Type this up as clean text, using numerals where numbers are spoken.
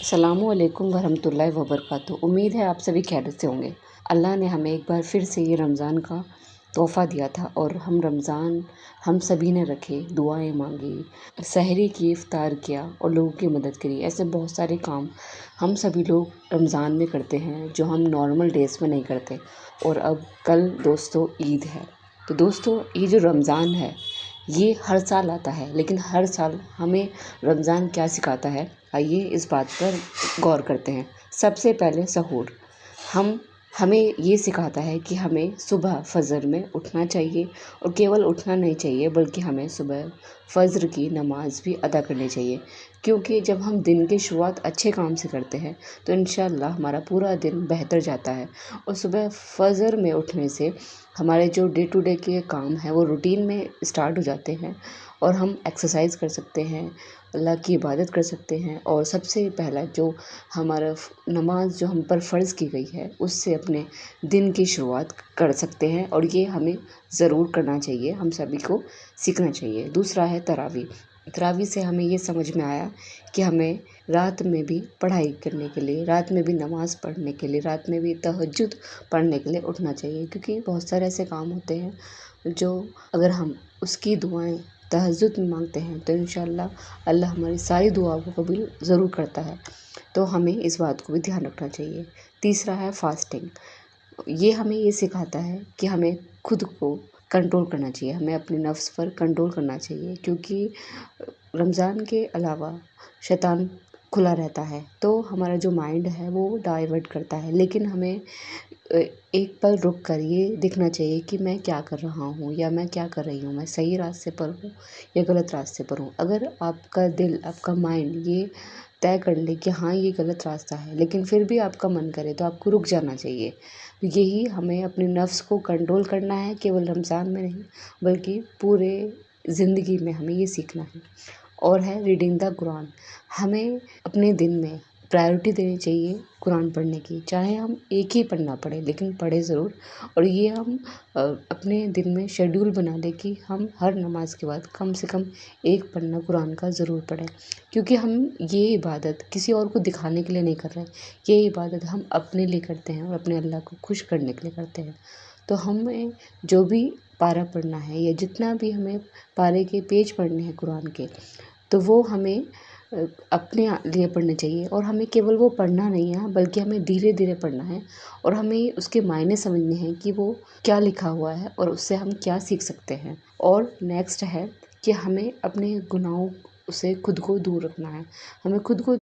السلام علیکم ورحمۃ اللہ وبرکاتہ۔ امید ہے آپ سبھی خیریت سے ہوں گے۔ اللہ نے ہمیں ایک بار پھر سے یہ رمضان کا تحفہ دیا تھا اور رمضان ہم سبھی نے رکھے، دعائیں مانگی، سحری کی، افطار کیا اور لوگوں کی مدد کری۔ ایسے بہت سارے کام ہم سبھی لوگ رمضان میں کرتے ہیں جو ہم نارمل ڈیز میں نہیں کرتے۔ اور اب کل دوستو عید ہے، تو دوستو یہ جو رمضان ہے یہ ہر سال آتا ہے، لیکن ہر سال ہمیں رمضان کیا سکھاتا ہے، آئیے اس بات پر غور کرتے ہیں۔ سب سے پہلے سحور ہمیں یہ سکھاتا ہے کہ ہمیں صبح فجر میں اٹھنا چاہیے، اور کیول اٹھنا نہیں چاہیے بلکہ ہمیں صبح فجر کی نماز بھی ادا کرنی چاہیے، کیونکہ جب ہم دن کی شروعات اچھے کام سے کرتے ہیں تو انشاءاللہ ہمارا پورا دن بہتر جاتا ہے۔ اور صبح فجر میں اٹھنے سے ہمارے جو ڈے ٹو ڈے کے کام ہیں وہ روٹین میں اسٹارٹ ہو جاتے ہیں، اور ہم ایکسرسائز کر سکتے ہیں، اللہ کی عبادت کر سکتے ہیں، اور سب سے پہلا جو ہمارا نماز جو ہم پر فرض کی گئی ہے اس سے اپنے دن کی شروعات کر سکتے ہیں، اور یہ ہمیں ضرور کرنا چاہیے، ہم سبھی کو سیکھنا چاہیے۔ دوسرا ہے تراویح۔ تراویح سے ہمیں یہ سمجھ میں آیا کہ ہمیں رات میں بھی پڑھائی کرنے کے لیے، رات میں بھی نماز پڑھنے کے لیے، رات میں بھی تہجد پڑھنے کے لیے اٹھنا چاہیے، کیونکہ بہت سارے ایسے کام ہوتے ہیں جو اگر ہم اس کی دعائیں تہجد میں مانگتے ہیں تو انشاءاللہ اللہ ہماری ساری دعاؤں کو قبول ضرور کرتا ہے، تو ہمیں اس بات کو بھی دھیان رکھنا چاہیے۔ تیسرا ہے فاسٹنگ۔ یہ ہمیں یہ سکھاتا ہے کہ ہمیں خود کو کنٹرول کرنا چاہیے، ہمیں اپنے نفس پر کنٹرول کرنا چاہیے، کیونکہ رمضان کے علاوہ شیطان کھلا رہتا ہے تو ہمارا جو مائنڈ ہے وہ ڈائیورٹ کرتا ہے، لیکن ہمیں ایک پل رک کر یہ دیکھنا چاہیے کہ میں کیا کر رہا ہوں یا میں کیا کر رہی ہوں، میں صحیح راستے پر ہوں یا غلط راستے پر ہوں۔ اگر آپ کا دل، آپ کا مائنڈ یہ طے کر لے کہ ہاں یہ غلط راستہ ہے، لیکن پھر بھی آپ کا من کرے تو آپ کو رک جانا چاہیے۔ یہی ہمیں اپنے نفس کو کنٹرول کرنا ہے، کیول رمضان میں نہیں بلکہ پورے زندگی میں ہمیں یہ سیکھنا ہے۔ اور ہے ریڈنگ دا قرآن۔ ہمیں اپنے دن میں پرائیورٹی دینی چاہیے قرآن پڑھنے کی، چاہے ہم ایک ہی پڑھنا پڑے لیکن پڑھے ضرور، اور یہ ہم اپنے دن میں شیڈول بنا لیں کہ ہم ہر نماز کے بعد کم سے کم ایک پڑھنا قرآن کا ضرور پڑھیں، کیونکہ ہم یہ عبادت کسی اور کو دکھانے کے لیے نہیں کر رہے، یہ عبادت ہم اپنے لیے کرتے ہیں اور اپنے اللہ کو خوش کرنے کے لیے کرتے ہیں۔ تو ہمیں جو بھی پارہ پڑھنا ہے یا جتنا بھی ہمیں پارے کے پیج پڑھنے ہیں قرآن کے، تو وہ ہمیں اپنے لیے پڑھنے چاہیے، اور ہمیں کیول وہ پڑھنا نہیں ہے بلکہ ہمیں دھیرے دھیرے پڑھنا ہے، اور ہمیں اس کے معنی سمجھنے ہیں کہ وہ کیا لکھا ہوا ہے اور اس سے ہم کیا سیکھ سکتے ہیں۔ اور نیکسٹ ہے کہ ہمیں اپنے گناہوں سے خود کو دور رکھنا ہے، ہمیں خود کو